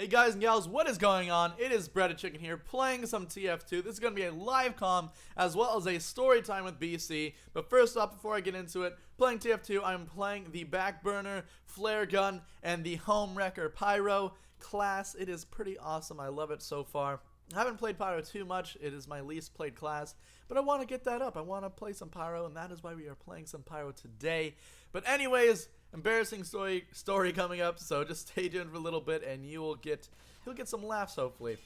Hey guys and gals, what is going on? It is Breaded Chicken here playing some TF2. This is going to be a live comm as well as a story time with BC. But first off, before I get into it, playing TF2, I'm playing the Backburner, Flare Gun, and the Home Wrecker Pyro class. It is pretty awesome. I love it so far. I haven't played Pyro too much. It is my least played class, but I want to get that up. I want to play some Pyro, and that is why we are playing some Pyro today. But anyways, embarrassing story coming up, so just stay tuned for a little bit, and you'll get some laughs hopefully.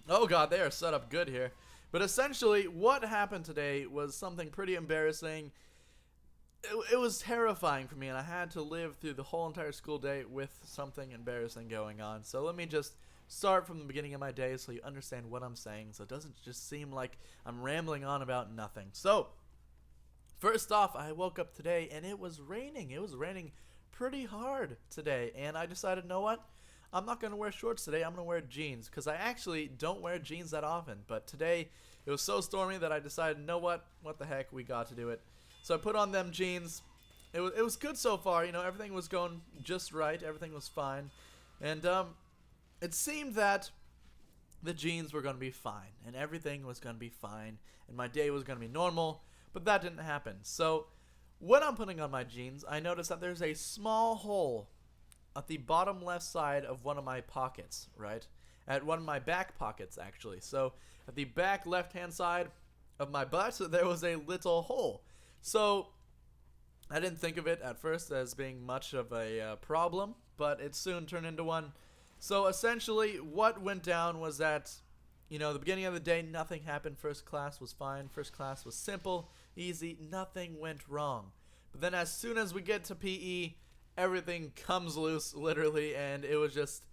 Oh god, they are set up good here. But essentially, what happened today was something pretty embarrassing. It was terrifying for me, and I had to live through the whole entire school day with something embarrassing going on. So let me just start from the beginning of my day so you understand what I'm saying, so it doesn't just seem like I'm rambling on about nothing. So, first off, I woke up today and it was raining. It was raining pretty hard today, and I decided, you know what? I'm not going to wear shorts today. I'm going to wear jeans, because I actually don't wear jeans that often. But today, it was so stormy that I decided, you know what? What the heck? We got to do it. So I put on them jeans. It was good so far. You know, everything was going just right. Everything was fine. And, it seemed that the jeans were going to be fine, and everything was going to be fine, and my day was going to be normal, but that didn't happen. So, when I'm putting on my jeans, I noticed that there's a small hole at the bottom left side of one of my pockets, right? At one of my back pockets, actually. So, at the back left-hand side of my butt, there was a little hole. So, I didn't think of it at first as being much of a problem, but it soon turned into one. So essentially, what went down was that, you know, the beginning of the day, nothing happened. First class was fine. First class was simple, easy. Nothing went wrong. But then as soon as we get to PE, everything comes loose, literally, and it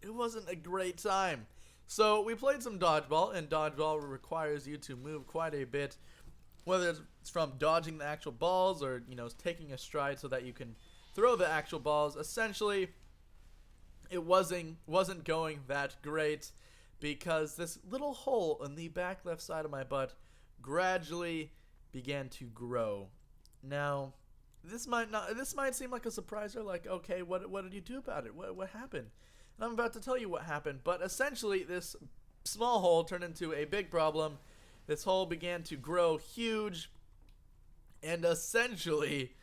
wasn't a great time. So we played some dodgeball, and dodgeball requires you to move quite a bit, whether it's from dodging the actual balls or, you know, taking a stride so that you can throw the actual balls. Essentially, it wasn't going that great, because this little hole in the back left side of my butt gradually began to grow. Now, this might seem like a surprise, or like, okay, what did you do about it? What happened? And I'm about to tell you what happened, but essentially this small hole turned into a big problem. This hole began to grow huge, and essentially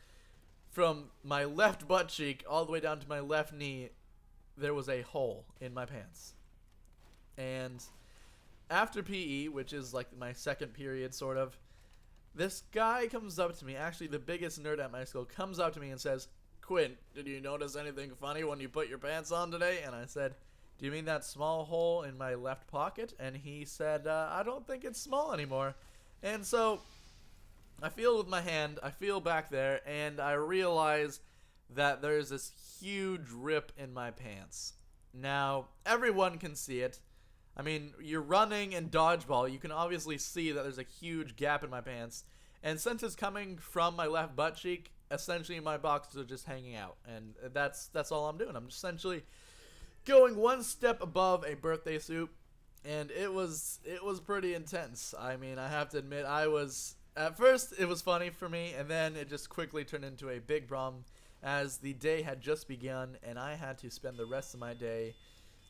from my left butt cheek all the way down to my left knee, there was a hole in my pants. And after PE, which is like my second period sort of, this guy comes up to me, actually the biggest nerd at my school, comes up to me and says, "Quinn, did you notice anything funny when you put your pants on today?" And I said, "Do you mean that small hole in my left pocket?" And he said, "I don't think it's small anymore." And so I feel with my hand, I feel back there, and I realize that there's this huge rip in my pants. Now, everyone can see it. I mean, you're running in dodgeball, you can obviously see that there's a huge gap in my pants. And since it's coming from my left butt cheek, essentially my boxers are just hanging out. And that's all I'm doing. I'm essentially going one step above a birthday suit. And it was pretty intense. I mean, I have to admit, at first it was funny for me, and then it just quickly turned into a big problem, as the day had just begun, and I had to spend the rest of my day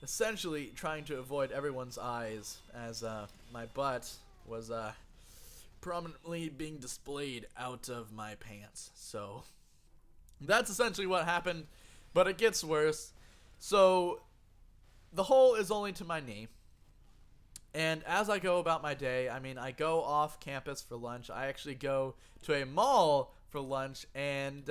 essentially trying to avoid everyone's eyes, as my butt was prominently being displayed out of my pants. So that's essentially what happened, but it gets worse. So the hole is only to my knee. And as I go about my day, I mean, I go off campus for lunch. I actually go to a mall for lunch, and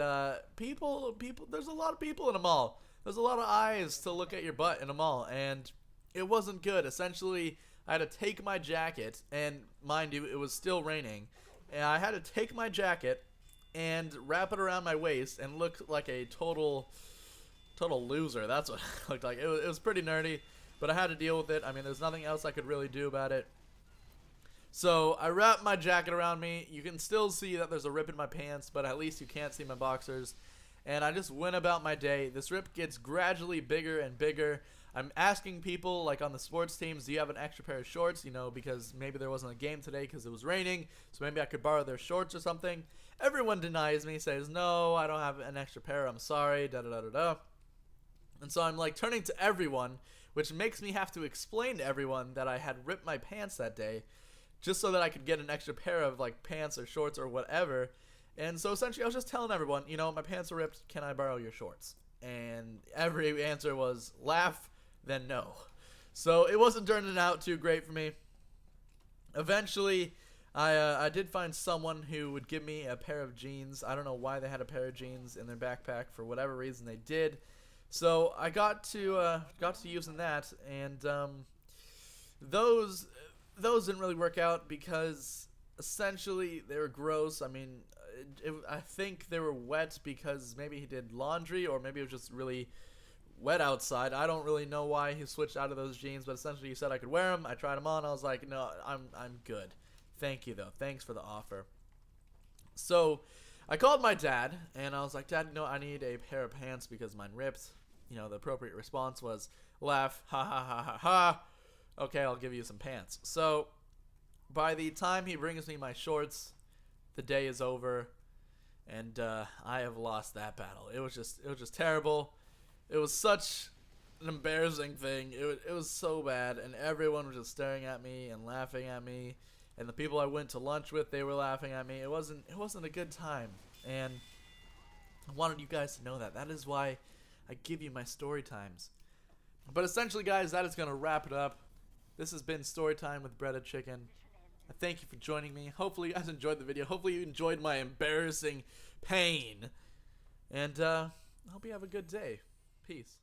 people, there's a lot of people in a mall. There's a lot of eyes to look at your butt in a mall, and it wasn't good. Essentially, I had to take my jacket, and mind you, it was still raining, and I had to take my jacket and wrap it around my waist and look like a total loser. That's what it looked like. It was pretty nerdy. But I had to deal with it. I mean, there's nothing else I could really do about it. So I wrapped my jacket around me. You can still see that there's a rip in my pants, but at least you can't see my boxers. And I just went about my day. This rip gets gradually bigger and bigger. I'm asking people, like on the sports teams, do you have an extra pair of shorts? You know, because maybe there wasn't a game today because it was raining, so maybe I could borrow their shorts or something. Everyone denies me, says, "No, I don't have an extra pair. I'm sorry, da-da-da-da-da." And so I'm like turning to everyone which makes me have to explain to everyone that I had ripped my pants that day just so that I could get an extra pair of like pants or shorts or whatever. And so essentially I was just telling everyone, you know, my pants are ripped, can I borrow your shorts? And every answer was laugh, then no. So it wasn't turning out too great for me. Eventually, I did find someone who would give me a pair of jeans. I don't know why they had a pair of jeans in their backpack. For whatever reason, they did. So I got to using that, and those didn't really work out because essentially they were gross. I mean, I think they were wet because maybe he did laundry, or maybe it was just really wet outside. I don't really know why he switched out of those jeans, but essentially he said I could wear them. I tried them on. I was like, no, I'm good. Thank you though. Thanks for the offer. So I called my dad and I was like, Dad, no, I need a pair of pants because mine ripped. You know, the appropriate response was laugh, ha ha ha ha ha. Okay, I'll give you some pants. So by the time he brings me my shorts, the day is over, and I have lost that battle. It was just terrible. It was such an embarrassing thing. It was so bad, and everyone was just staring at me and laughing at me. And the people I went to lunch with, they were laughing at me. It wasn't a good time, and I wanted you guys to know that. That is why I give you my story times. But essentially, guys, that is gonna wrap it up. This has been Story Time with Breaded Chicken. I thank you for joining me. Hopefully, you guys enjoyed the video. Hopefully, you enjoyed my embarrassing pain, and I hope you have a good day. Peace.